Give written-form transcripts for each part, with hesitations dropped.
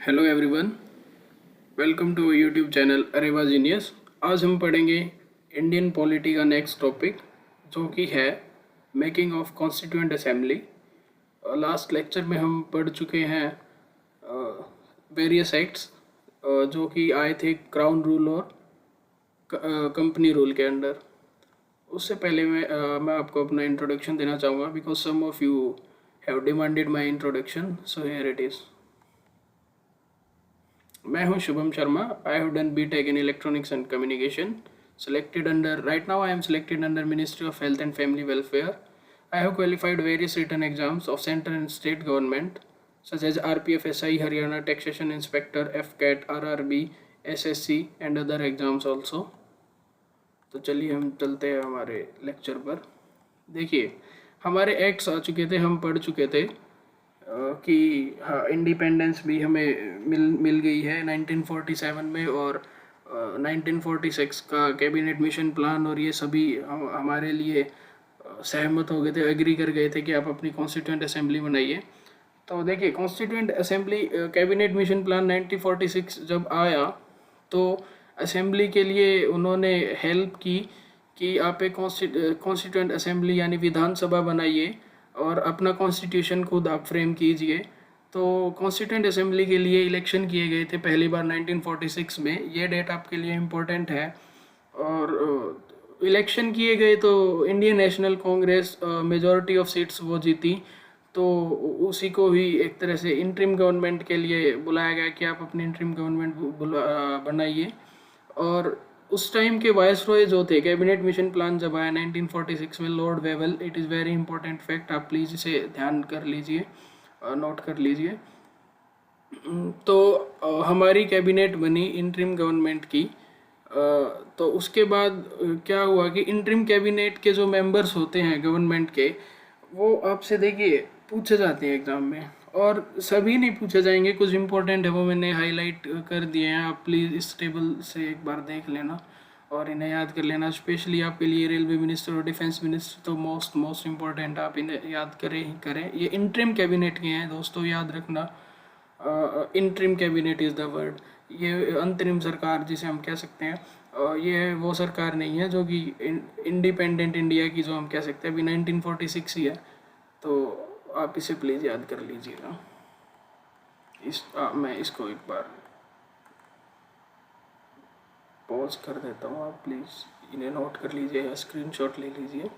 Hello everyone, welcome to YouTube channel अरेवा genius. आज हम पढ़ेंगे इंडियन पॉलिटी का नेक्स्ट टॉपिक जो कि है making of constituent assembly. Last lecture में हम पढ़ चुके हैं वेरियस एक्ट्स जो कि आए थे क्राउन रूल और कंपनी रूल के अंडर। उससे पहले मैं आपको अपना इंट्रोडक्शन देना चाहूँगा because some of you have demanded my introduction, so here it is. मैं हूं Shubham Sharma. I have done BTech in electronics and communication, selected under right now I am selected under Ministry of Health and Family Welfare. I have qualified various written exams of central and state government such as RPFSI, Haryana Taxation Inspector, FCAT, RRB, SSC and other exams also. तो चलिए हम चलते हैं हमारे lecture पर। देखिए, हमारे acts आ चुके थे, हम पढ़ चुके थे कि हाँ, इंडिपेंडेंस भी हमें मिल गई है 1947 में, और 1946 का कैबिनेट मिशन प्लान और ये सभी हमारे लिए सहमत हो गए थे, एग्री कर गए थे कि आप अपनी कॉन्स्टिट्यूएंट असेंबली बनाइए। तो देखिए, constituent assembly cabinet mission plan 1946 जब आया तो असेंबली के लिए उन्होंने हेल्प की कि आप एक कॉन्स्टिट्यूएंट असेंबली यानी विधानसभा बनाइए और अपना कॉन्स्टिट्यूशन खुद आप फ्रेम कीजिए। तो कॉन्स्टिट्यूएंट असेंबली के लिए इलेक्शन किए गए थे पहली बार 1946 में। ये डेट आपके लिए इम्पोर्टेंट है। और इलेक्शन किए गए तो Indian national Congress majority of seats वो जीती, तो उसी को ही एक तरह से इंटरिम गवर्नमेंट के लिए बुलाया गया कि आप अपनी इंटरिम गवर्नमेंट बनाइए। और उस टाइम के वायसरॉय जो थे, कैबिनेट मिशन प्लान जब आया 1946 में, Lord Wavell, it is very important fact, आप प्लीज़ इसे ध्यान कर लीजिए, नोट कर लीजिए। तो हमारी कैबिनेट बनी इंटरिम गवर्नमेंट की। तो उसके बाद क्या हुआ कि इंटरिम कैबिनेट के जो मेंबर्स होते हैं गवर्नमेंट के, वो आपसे देखिए पूछे जाते हैं एग्ज़ाम में, और सभी नहीं पूछे जाएंगे, कुछ इंपॉर्टेंट है वो मैंने हाईलाइट कर दिए हैं। आप प्लीज़ इस टेबल से एक बार देख लेना और इन्हें याद कर लेना। स्पेशली आपके लिए रेलवे मिनिस्टर और डिफेंस मिनिस्टर तो मोस्ट इम्पॉर्टेंट, आप इन्हें याद करें ही करें। ये इंटरिम कैबिनेट के हैं दोस्तों, याद रखना। Interim cabinet is the word. ये अंतरिम सरकार जिसे हम कह सकते हैं, ये वो सरकार नहीं है जो कि इंडिपेंडेंट इंडिया की जो हम कह सकते हैं, अभी 1946 ही है। तो आप इसे प्लीज़ याद कर लीजिएगा। मैं इसको एक बार पॉज कर देता हूँ, आप प्लीज़ इन्हें नोट कर लीजिए या स्क्रीनशॉट ले लीजिए।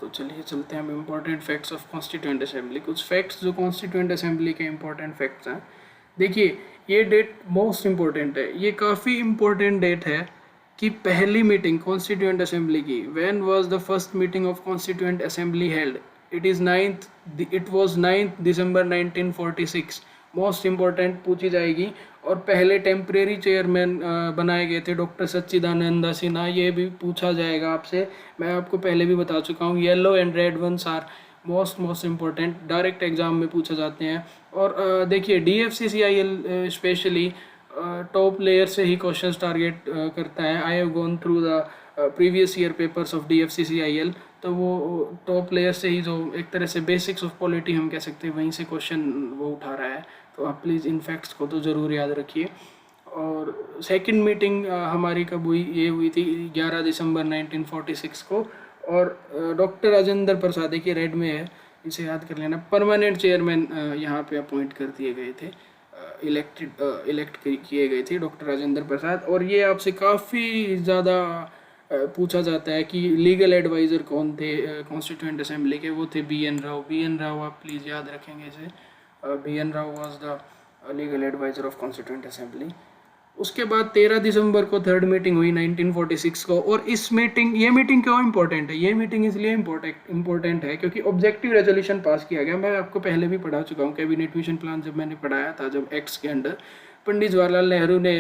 तो चलिए चलते हैं हम important facts of constituent assembly. कुछ फैक्ट्स जो कॉन्स्टिट्यूएंट असेंबली के इम्पॉर्टेंट फैक्ट्स हैं। देखिए, ये डेट मोस्ट इम्पॉर्टेंट है, ये काफ़ी इम्पोर्टेंट डेट है कि पहली मीटिंग कॉन्स्टिट्यूएंट असेंबली की, when was the first meeting of constituent assembly held, it was 9 December 1946। Most important पूछी जाएगी। और पहले टेम्परेरी चेयरमैन बनाए गए थे डॉक्टर सच्चिदानंद सिन्हा, ये भी पूछा जाएगा आपसे। मैं आपको पहले भी बता चुका हूँ, yellow and red ones are most important, direct exam में पूछे जाते हैं। और देखिए, DFCCIL स्पेशली टॉप लेयर से ही क्वेश्चंस टारगेट करता है। I have gone through the previous year papers of DFCCIL, तो वो टॉप लेयर से ही, जो एक तरह से बेसिक्स ऑफ पॉलिटी हम कह सकते हैं, वहीं से क्वेश्चन वो उठा रहा है। तो आप प्लीज़ इन फैक्ट्स को तो ज़रूर याद रखिए। और सेकंड मीटिंग हमारी कब हुई, ये हुई थी 11 दिसंबर 1946 को। और डॉक्टर राजेंद्र प्रसाद, देखिए रेड में है, इसे याद कर लेना, परमानेंट चेयरमैन यहाँ पे अपॉइंट कर दिए गए थे, इलेक्ट किए गए थे डॉक्टर राजेंद्र प्रसाद। और ये आपसे काफ़ी ज़्यादा पूछा जाता है कि लीगल एडवाइज़र कौन थे कॉन्स्टिट्यूएंट असेंबली के, वो थे BN राव। BN राव आप प्लीज़ याद रखेंगे इसे। BN Rao was the legal adviser of constituent assembly. उसके बाद 13 दिसंबर को थर्ड मीटिंग हुई 1946 को। और ये मीटिंग क्यों इंपॉर्टेंट है? ये मीटिंग इसलिए इंपॉर्टेंट है क्योंकि ऑब्जेक्टिव रेजोल्यूशन पास किया गया। मैं आपको पहले भी पढ़ा चुका हूँ, कैबिनेट मिशन प्लान जब मैंने पढ़ाया था, जब एक्ट्स के अंडर पंडित जवाहरलाल नेहरू ने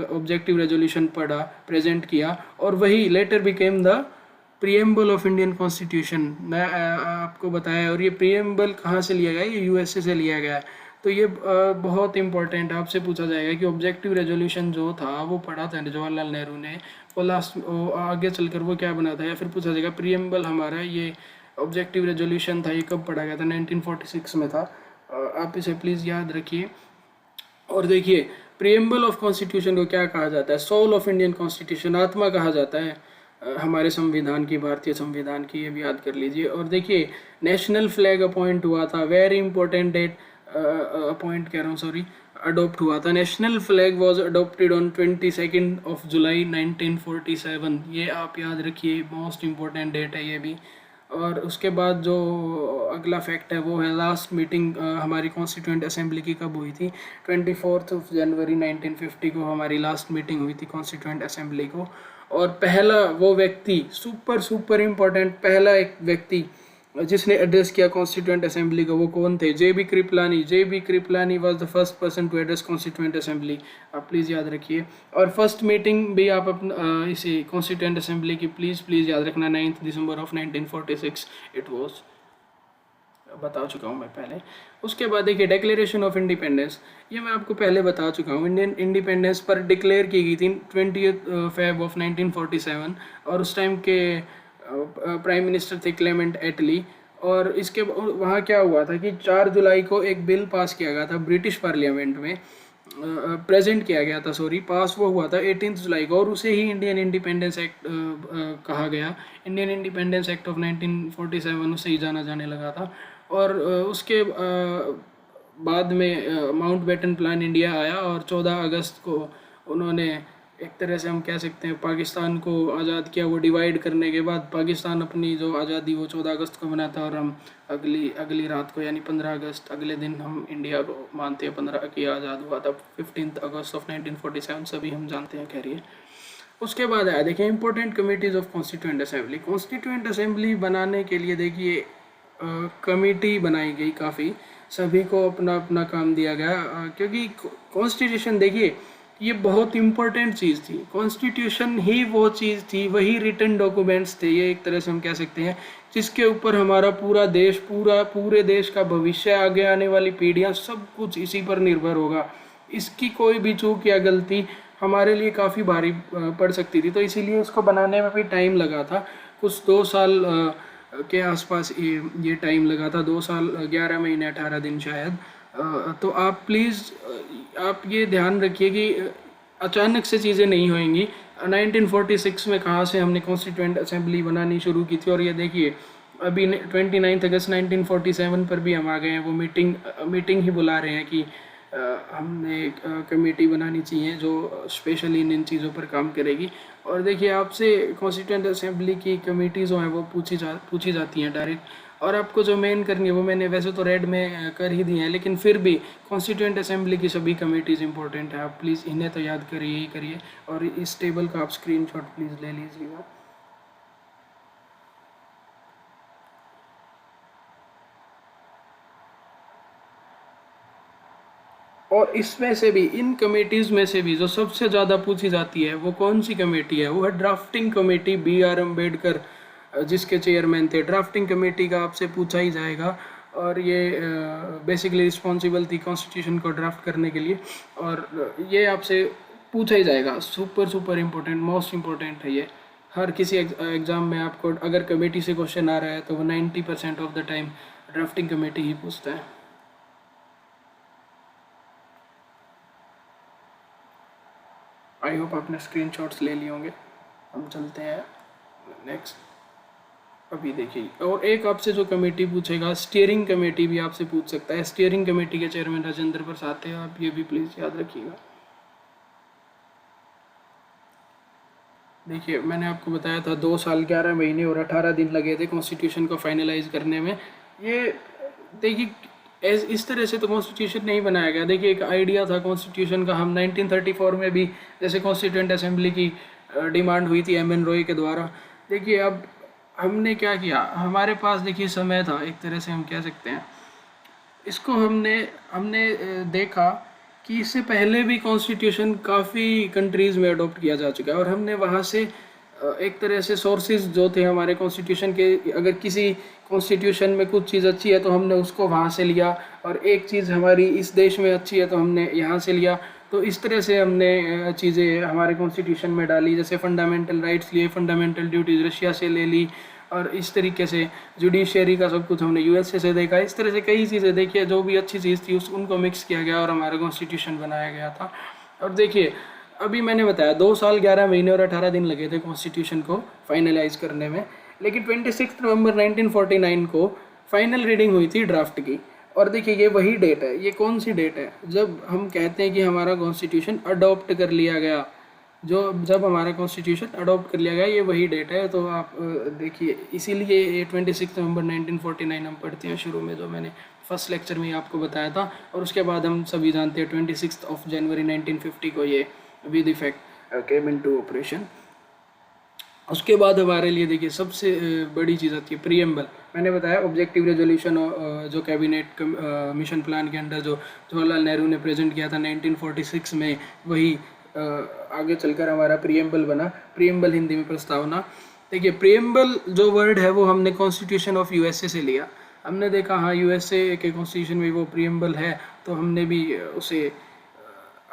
ऑब्जेक्टिव रेजोल्यूशन पढ़ा, प्रेजेंट किया, और वही letter became the preamble of Indian constitution. मैं आपको बताया। और ये प्रीएम्बल कहाँ से लिया गया? ये USA से लिया गया। तो ये बहुत इंपॉर्टेंट, आपसे पूछा जाएगा कि ऑब्जेक्टिव रेजोल्यूशन जो था वो पढ़ा था जवाहरलाल नेहरू ने, और लास्ट आगे चलकर वो क्या बना था, या फिर पूछा जाएगा प्रीएम्बल हमारा ये ऑब्जेक्टिव रेजोल्यूशन था, ये कब पढ़ा गया था, 1946 में था। आप इसे प्लीज़ याद रखिए। और देखिए प्रिएम्बल ऑफ कॉन्स्टिट्यूशन को क्या कहा जाता है, सोल ऑफ इंडियन कॉन्स्टिट्यूशन, आत्मा कहा जाता है हमारे संविधान की, भारतीय संविधान की, ये भी याद कर लीजिए। और देखिए नेशनल फ्लैग अपॉइंट हुआ था, वेरी इंपॉर्टेंट डेट, अपॉइंट कह रहा हूँ सॉरी, अडोप्ट हुआ था। National flag was adopted on 22 जुलाई 1947, ये आप याद रखिए, मोस्ट इम्पोर्टेंट डेट है ये भी। और उसके बाद जो अगला फैक्ट है वो है लास्ट मीटिंग हमारी कॉन्स्टिट्यूंट असेंबली की कब हुई थी, 24 जनवरी 1950 को हमारी लास्ट मीटिंग हुई थी कॉन्स्टिट्यूंट असेंबली को। और पहला वो व्यक्ति, सुपर सुपर इम्पोर्टेंट, पहला एक व्यक्ति जिसने एड्रेस किया कॉन्स्टिट्यूंट असेंबली को, वो कौन थे, J B. Kripalani. J B. Kripalani was the first person to address constituent assembly, आप प्लीज़ याद रखिए। और फर्स्ट मीटिंग भी आप अपना इसी कॉन्स्टिट्यूंट असेंबली की प्लीज़ याद रखना, 9 दिसंबर ऑफ 1946 इट वॉज, बता चुका हूँ मैं पहले। उसके बाद देखिए डिक्लेरेशन ऑफ इंडिपेंडेंस, ये मैं आपको पहले बता चुका हूँ। इंडियन इंडिपेंडेंस पर डिक्लेयर की गई थी 20 फेब ऑफ 1947, और उस टाइम के प्राइम मिनिस्टर थे क्लेमेंट एटली। और इसके वहाँ क्या हुआ था कि 4 जुलाई को एक बिल पास किया गया था ब्रिटिश पार्लियामेंट में, प्रेजेंट किया गया था, सॉरी, पास वो हुआ था 18 जुलाई को, और उसे ही इंडियन इंडिपेंडेंस एक्ट कहा गया। इंडियन इंडिपेंडेंस एक्ट ऑफ 1947 उसे ही जाना जाने लगा था। और उसके बाद में माउंटबेटन प्लान इंडिया आया, और 14 अगस्त को उन्होंने एक तरह से हम कह सकते हैं पाकिस्तान को आज़ाद किया। वो डिवाइड करने के बाद पाकिस्तान अपनी जो आज़ादी वो 14 अगस्त को बना था, और हम अगली रात को यानी 15 अगस्त, अगले दिन हम इंडिया को मानते हैं 15 की आज़ाद हुआ था, 15 अगस्त ऑफ 1947 सभी हम जानते हैं। खैरिए उसके बाद आया देखिए important committees of constituent assembly. Constituent assembly बनाने के लिए देखिए कमेटी बनाई गई काफ़ी, सभी को अपना अपना काम दिया गया, क्योंकि कॉन्स्टिट्यूशन देखिए ये बहुत इम्पोर्टेंट चीज़ थी। कॉन्स्टिट्यूशन ही वो चीज़ थी, वही रिटन डॉक्यूमेंट्स थे, ये एक तरह से हम कह सकते हैं, जिसके ऊपर हमारा पूरा देश, पूरे देश का भविष्य, आगे आने वाली पीढ़ियाँ, सब कुछ इसी पर निर्भर होगा। इसकी कोई भी चूक या गलती हमारे लिए काफ़ी भारी पड़ सकती थी, तो इसीलिए इसको बनाने में भी टाइम लगा था, कुछ 2 साल के आसपास ये टाइम लगा था, 2 साल 11 महीने 18 दिन शायद। तो आप प्लीज़ आप ये ध्यान रखिए कि अचानक से चीज़ें नहीं होंगी। 1946 में कहाँ से हमने कॉन्स्टिट्यूएंट असेंबली बनानी शुरू की थी, और ये देखिए अभी 29 अगस्त 1947 पर भी हम आ गए हैं। वो मीटिंग ही बुला रहे हैं कि हमने एक कमेटी बनानी चाहिए जो स्पेशली इन चीज़ों पर काम करेगी। और देखिए आपसे कॉन्स्टिट्यूएंट असेंबली की कमेटी जो हैं वो पूछी जाती हैं डायरेक्ट, और आपको जो मेन करनी है वो मैंने वैसे तो रेड में कर ही दी है, लेकिन फिर भी कॉन्स्टिट्यूएंट असेंबली की सभी कमेटीज़ इंपॉर्टेंट है, आप प्लीज़ इन्हें तो याद करिए ही करिए। और इस टेबल का आप स्क्रीनशॉट प्लीज़ ले लीजिएगा। और इसमें से भी, इन कमेटीज़ में से भी जो सबसे ज़्यादा पूछी जाती है वो कौन सी कमेटी है, वो है ड्राफ्टिंग कमेटी। B.R. अम्बेडकर जिसके चेयरमैन थे, ड्राफ्टिंग कमेटी का आपसे पूछा ही जाएगा। और ये बेसिकली रिस्पॉन्सिबल थी कॉन्स्टिट्यूशन को ड्राफ्ट करने के लिए, और ये आपसे पूछा ही जाएगा। सुपर इम्पोर्टेंट, मोस्ट इम्पोर्टेंट है ये। हर किसी एग्ज़ाम में आपको अगर कमेटी से क्वेश्चन आ रहा है तो वो 90% of the time drafting committee ही पूछता है। आई होप आपने स्क्रीनशॉट्स ले लिए होंगे। हम चलते हैं नेक्स्ट। अभी देखिए, और एक आपसे जो कमेटी पूछेगा, स्टीयरिंग कमेटी भी आपसे पूछ सकता है। स्टीयरिंग कमेटी के चेयरमैन राजेंद्र प्रसाद थे, आप ये भी प्लीज़ याद रखिएगा। देखिए मैंने आपको बताया था 2 साल 11 महीने और 18 दिन लगे थे कॉन्स्टिट्यूशन को फाइनलाइज करने में। ये देखिए इस तरह से तो कॉन्स्टिट्यूशन नहीं बनाया गया। देखिए एक आइडिया था कॉन्स्टिट्यूशन का, हम 1934 में भी जैसे कॉन्स्टिट्यूएंट असेंबली की डिमांड हुई थी M.N. रॉय के द्वारा। देखिए अब हमने क्या किया, हमारे पास देखिए समय था, एक तरह से हम कह सकते हैं इसको। हमने देखा कि इससे पहले भी कॉन्स्टिट्यूशन काफ़ी कंट्रीज़ में अडॉप्ट किया जा चुका है, और हमने वहाँ से एक तरह से सोर्सेज जो थे हमारे कॉन्स्टिट्यूशन के, अगर किसी कॉन्स्टिट्यूशन में कुछ चीज़ अच्छी है तो हमने उसको वहाँ से लिया, और एक चीज़ हमारी इस देश में अच्छी है तो हमने यहाँ से लिया। तो इस तरह से हमने चीज़ें हमारे कॉन्स्टिट्यूशन में डाली। जैसे फंडामेंटल राइट्स लिए, फंडामेंटल ड्यूटीज़ रशिया से ले ली, और इस तरीके से जुडिशरी का सब कुछ हमने यूएसए से देखा। इस तरह से कई चीज़ें देखी है, जो भी अच्छी चीज़ थी उनको मिक्स किया गया और हमारा कॉन्स्टिट्यूशन बनाया गया था। और देखिए अभी मैंने बताया 2 साल 11 महीने और 18 दिन लगे थे कॉन्स्टिट्यूशन को फाइनलाइज करने में, लेकिन 26 नवंबर 1949 को फाइनल रीडिंग हुई थी ड्राफ्ट की। और देखिए ये वही डेट है, ये कौन सी डेट है जब हम कहते हैं कि हमारा कॉन्स्टिट्यूशन अडॉप्ट कर लिया गया, जब हमारा कॉन्स्टिट्यूशन अडॉप्ट कर लिया गया, ये वही डेट है। तो आप देखिए इसीलिए ये 26 नवंबर 1949 हम पढ़ते हैं शुरू में, जो मैंने फर्स्ट लेक्चर में ही आपको बताया था। और उसके बाद हम सभी जानते हैं 26 जनवरी 1950 को ये with effect came into operation. उसके बाद हमारे लिए देखिए सबसे बड़ी चीज़ आती है प्रीएम्बल। मैंने बताया ऑब्जेक्टिव रेजोल्यूशन जो कैबिनेट मिशन प्लान के अंडर जो जवाहरलाल नेहरू ने प्रेजेंट किया था 1946 में, वही आगे चलकर हमारा प्रीएम्बल बना। प्रीएम्बल हिंदी में प्रस्तावना। देखिए प्रीएम्बल जो वर्ड है वो हमने कॉन्स्टिट्यूशन ऑफ यूएसए से लिया। हमने देखा हाँ यूएसए के कॉन्स्टिट्यूशन में वो प्रीएम्बल है, तो हमने भी उसे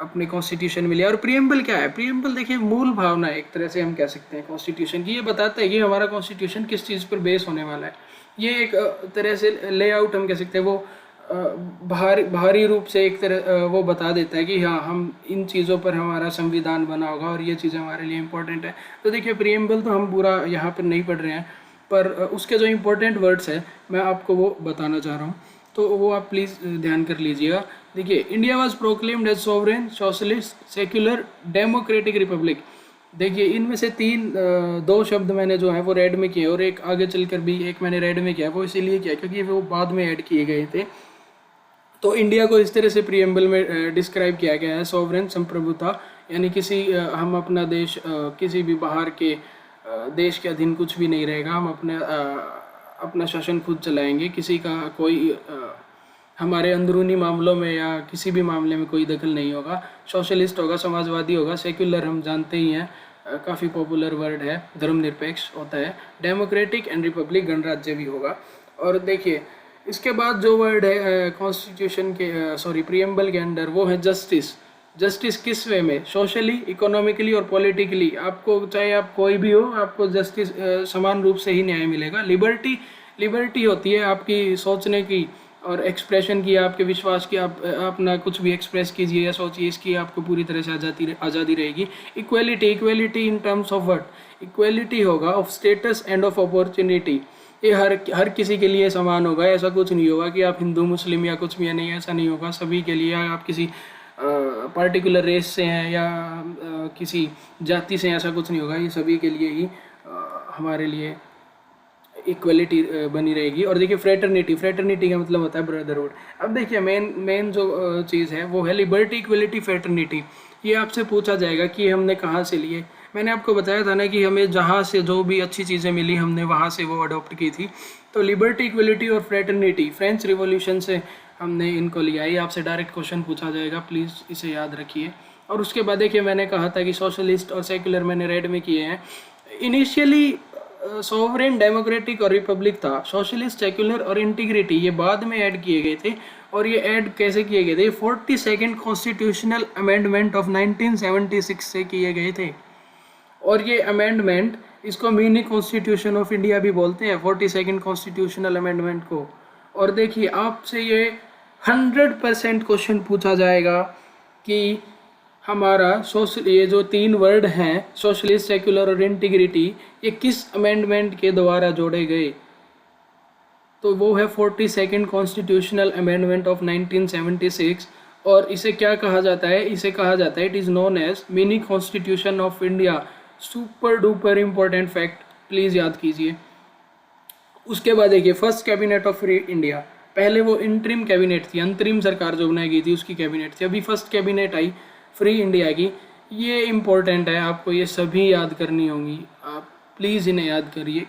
अपने कॉन्स्टिट्यूशन में लिया। और प्रीएम्बल क्या है? प्रीएम्बल देखिए मूल भावना है, एक तरह से हम कह सकते हैं कॉन्स्टिट्यूशन की। ये बताता है कि हमारा कॉन्स्टिट्यूशन किस चीज़ पर बेस होने वाला है। ये एक तरह से लेआउट हम कह सकते हैं, वो बाहरी रूप से एक तरह वो बता देता है कि हाँ हम इन चीज़ों पर हमारा संविधान बना होगा और ये चीज़ें हमारे लिए इम्पोर्टेंट है। तो देखिए प्रीएम्बल तो हम पूरा यहाँ पर नहीं पढ़ रहे हैं, पर उसके जो इम्पोर्टेंट वर्ड्स हैं मैं आपको वो बताना चाह रहा हूँ, तो वो आप प्लीज़ ध्यान कर लीजिएगा। देखिए India was proclaimed as sovereign socialist secular democratic republic. देखिए इनमें से दो शब्द मैंने जो है वो रेड में किए और एक आगे चलकर भी एक मैंने रेड में किया। वो इसीलिए किया क्योंकि वो बाद में ऐड किए गए थे। तो इंडिया को इस तरह से प्रीएम्बल में डिस्क्राइब किया गया है, सोवरेन संप्रभुता, यानी हम अपना देश किसी भी बाहर के देश के अधीन कुछ भी नहीं रहेगा। हम अपना शासन खुद चलाएंगे, किसी का कोई हमारे अंदरूनी मामलों में या किसी भी मामले में कोई दखल नहीं होगा। सोशलिस्ट होगा, समाजवादी होगा। सेक्युलर हम जानते ही हैं, काफ़ी पॉपुलर वर्ड है, धर्मनिरपेक्ष होता है। डेमोक्रेटिक एंड रिपब्लिक, गणराज्य भी होगा। और देखिए इसके बाद जो वर्ड है कॉन्स्टिट्यूशन के प्रीएम्बल के अंडर, वो है जस्टिस। जस्टिस किस वे में? सोशली, इकोनॉमिकली और पॉलिटिकली। आपको चाहे आप कोई भी हो, आपको जस्टिस समान रूप से ही न्याय मिलेगा। लिबर्टी होती है आपकी सोचने की और एक्सप्रेशन की, आपके विश्वास की। आप अपना कुछ भी एक्सप्रेस कीजिए या सोचिए, इसकी आपको पूरी तरह से आज़ादी रहेगी। Equality in terms of what? Equality होगा of status and of opportunity. ये हर किसी के लिए समान होगा। ऐसा कुछ नहीं होगा कि आप हिंदू मुस्लिम या कुछ भी है, नहीं, ऐसा नहीं होगा। सभी के लिए, आप किसी पार्टिकुलर रेस से हैं या किसी जाति से, ऐसा कुछ नहीं होगा। ये सभी के लिए ही हमारे लिए इक्वलिटी बनी रहेगी। और देखिए फ्रेटर्निटी का मतलब होता है ब्रदरहुड। अब देखिए मेन जो चीज़ है वो है लिबर्टी, इक्वलिटी, फ्रेटर्निटी। ये आपसे पूछा जाएगा कि हमने कहाँ से लिए। मैंने आपको बताया था ना कि हमें जहाँ से जो भी अच्छी चीज़ें मिली हमने वहाँ से वो अडॉप्ट की थी। तो लिबर्टी, इक्वलिटी और फ्रेटर्निटी फ्रेंच रिवॉल्यूशन से हमने इनको लिया। ये आपसे डायरेक्ट क्वेश्चन पूछा जाएगा, प्लीज़ इसे याद रखिए। और उसके बाद देखिए मैंने कहा था कि सोशलिस्ट और सेक्युलर मैंने रेड में किए हैं। इनिशियली सोवरेन, डेमोक्रेटिक और रिपब्लिक था। सोशलिस्ट, सेक्युलर और इंटीग्रिटी ये बाद में ऐड किए गए थे। और ये ऐड कैसे किए गए थे? 42nd कॉन्स्टिट्यूशनल अमेंडमेंट ऑफ 1976 से किए गए थे। और ये अमेंडमेंट, इसको मिनी कॉन्स्टिट्यूशन ऑफ इंडिया भी बोलते हैं, 42nd कॉन्स्टिट्यूशनल अमेंडमेंट को। और देखिए आपसे ये 100% क्वेश्चन पूछा जाएगा कि हमारा ये जो 3 वर्ड हैं सोशलिस्ट, सेक्युलर और इंटीग्रिटी, ये किस अमेंडमेंट के द्वारा जोड़े गए? तो वो है 42nd कॉन्स्टिट्यूशनल अमेंडमेंट ऑफ 1976। और इसे क्या कहा जाता है? इसे कहा जाता है, it is known as mini constitution of India. Super duper important fact, please याद कीजिए। उसके बाद देखिए first cabinet of free India. पहले वो इंटरिम कैबिनेट थी, अंतरिम सरकार जो बनाई गई थी उसकी कैबिनेट थी। अभी फर्स्ट कैबिनेट आई फ्री इंडिया की। ये इम्पोर्टेंट है, आपको ये सभी याद करनी होंगी, आप प्लीज़ इन्हें याद करिए।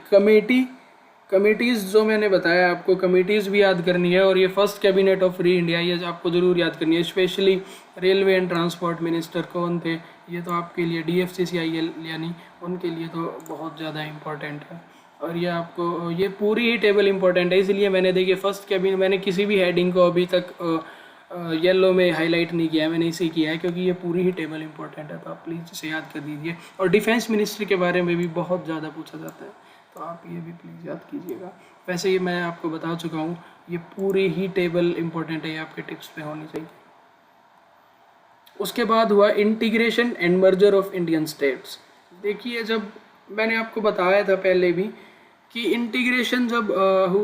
कमेटीज़ जो मैंने बताया आपको, कमेटीज़ भी याद करनी है। और ये first cabinet of free India, ये आपको ज़रूर याद करनी है। Specially railway and transport minister कौन थे, ये तो आपके लिए DFCCIL यानी उनके लिए तो बहुत ज़्यादा इम्पोर्टेंट है। और ये आपको ये पूरी ही टेबल इम्पोर्टेंट है, इसलिए मैंने देखिए फर्स्ट कैबिनेट, मैंने किसी भी हेडिंग को अभी तक येलो में हाईलाइट नहीं किया है, मैंने इसे किया है क्योंकि ये पूरी ही टेबल इंपॉर्टेंट है। तो आप प्लीज़ इसे याद कर दीजिए। और डिफेंस मिनिस्ट्री के बारे में भी बहुत ज़्यादा पूछा जाता है, तो आप ये भी प्लीज़ याद कीजिएगा। वैसे ये मैं आपको बता चुका हूँ, ये पूरी ही टेबल इम्पोर्टेंट है, ये आपके टिप्स पे होनी चाहिए। उसके बाद हुआ integration and merger of Indian states. देखिए, जब मैंने आपको बताया था पहले भी कि इंटीग्रेशन जब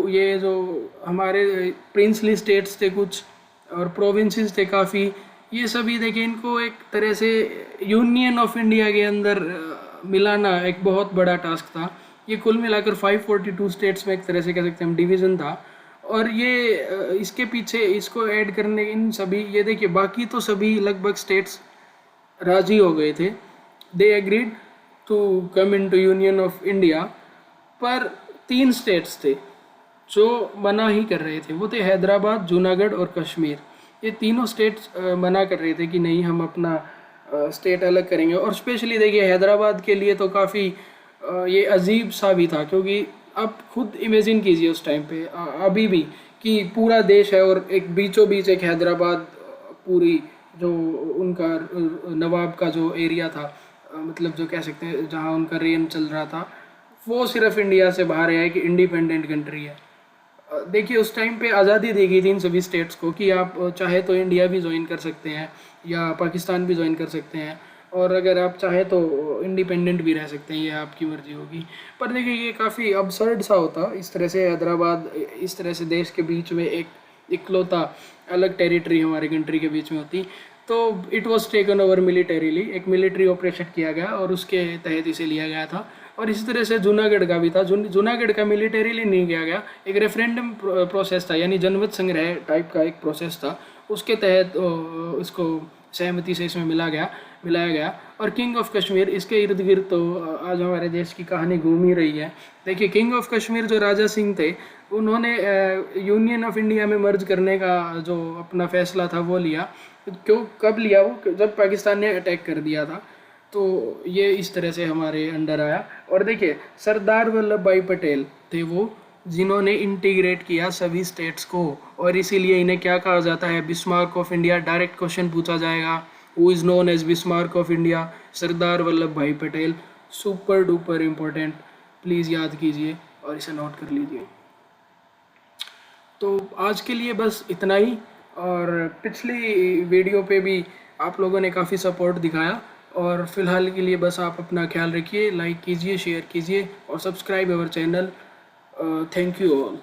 ये जो हमारे प्रिंसली स्टेट्स थे कुछ और प्रोविंसेस थे काफ़ी, ये सभी देखिए इनको एक तरह से यूनियन ऑफ इंडिया के अंदर मिलाना एक बहुत बड़ा टास्क था। ये कुल मिलाकर 542 स्टेट्स में एक तरह से कह सकते हैं हम डिवीज़न था। और ये इसके पीछे इसको ऐड करने इन सभी, ये देखिए बाकी तो सभी लगभग स्टेट्स राजी हो गए थे, they agreed to come in to union of India, पर 3 स्टेट्स थे जो मना ही कर रहे थे। वो थे हैदराबाद, जूनागढ़ और कश्मीर। ये तीनों स्टेट्स मना कर रहे थे कि नहीं, हम अपना स्टेट अलग करेंगे। और स्पेशली देखिए हैदराबाद के लिए तो काफ़ी ये अजीब सा भी था, क्योंकि आप खुद इमेजिन कीजिए उस टाइम पे अभी भी कि पूरा देश है और एक बीचों बीच एक हैदराबाद, पूरी जो उनका नवाब का जो एरिया था, मतलब जो कह सकते हैं जहाँ उनका रेन चल रहा था, वो सिर्फ इंडिया से बाहर है कि इंडिपेंडेंट कंट्री है। देखिए उस टाइम पे आज़ादी दी गई थी इन सभी स्टेट्स को कि आप चाहे तो इंडिया भी ज्वाइन कर सकते हैं या पाकिस्तान भी ज्वाइन कर सकते हैं, और अगर आप चाहे तो इंडिपेंडेंट भी रह सकते हैं, ये आपकी मर्जी होगी। पर देखिए ये काफ़ी अबसर्ड सा होता इस तरह से हैदराबाद इस तरह से देश के बीच में एक इकलौता अलग टेरिटरी हमारे कंट्री के बीच में होती। तो it was taken over militarily, एक मिलिट्री ऑपरेशन किया गया और उसके तहत इसे लिया गया था। और इसी तरह से जूनागढ़ का भी था। जूनागढ़ का मिलिटरीली नहीं किया गया, एक रेफरेंडम प्रोसेस था, यानी जनमत संग्रह टाइप का एक प्रोसेस था, उसके तहत इसको सहमति से इसमें मिलाया गया। और किंग ऑफ कश्मीर, इसके इर्द गिर्द तो आज हमारे देश की कहानी घूम ही रही है। देखिए किंग ऑफ कश्मीर जो राजा सिंह थे, उन्होंने यूनियन ऑफ इंडिया में मर्ज करने का जो अपना फैसला था वो लिया। कब लिया वो? जब पाकिस्तान ने अटैक कर दिया था। तो ये इस तरह से हमारे अंडर आया। और देखिए सरदार वल्लभ भाई पटेल थे वो जिन्होंने इंटीग्रेट किया सभी स्टेट्स को, और इसीलिए इन्हें क्या कहा जाता है? Bismarck of India. Direct question पूछा जाएगा, who is known as Bismarck of India? Sardar Vallabh Bhai Patel. Super duper important, please याद कीजिए और इसे नोट कर लीजिए। तो आज के लिए बस इतना ही। और पिछली वीडियो पे भी आप लोगों ने काफ़ी सपोर्ट दिखाया, और फिलहाल के लिए बस आप अपना ख्याल रखिए, लाइक कीजिए, शेयर कीजिए और subscribe our channel. Thank you all.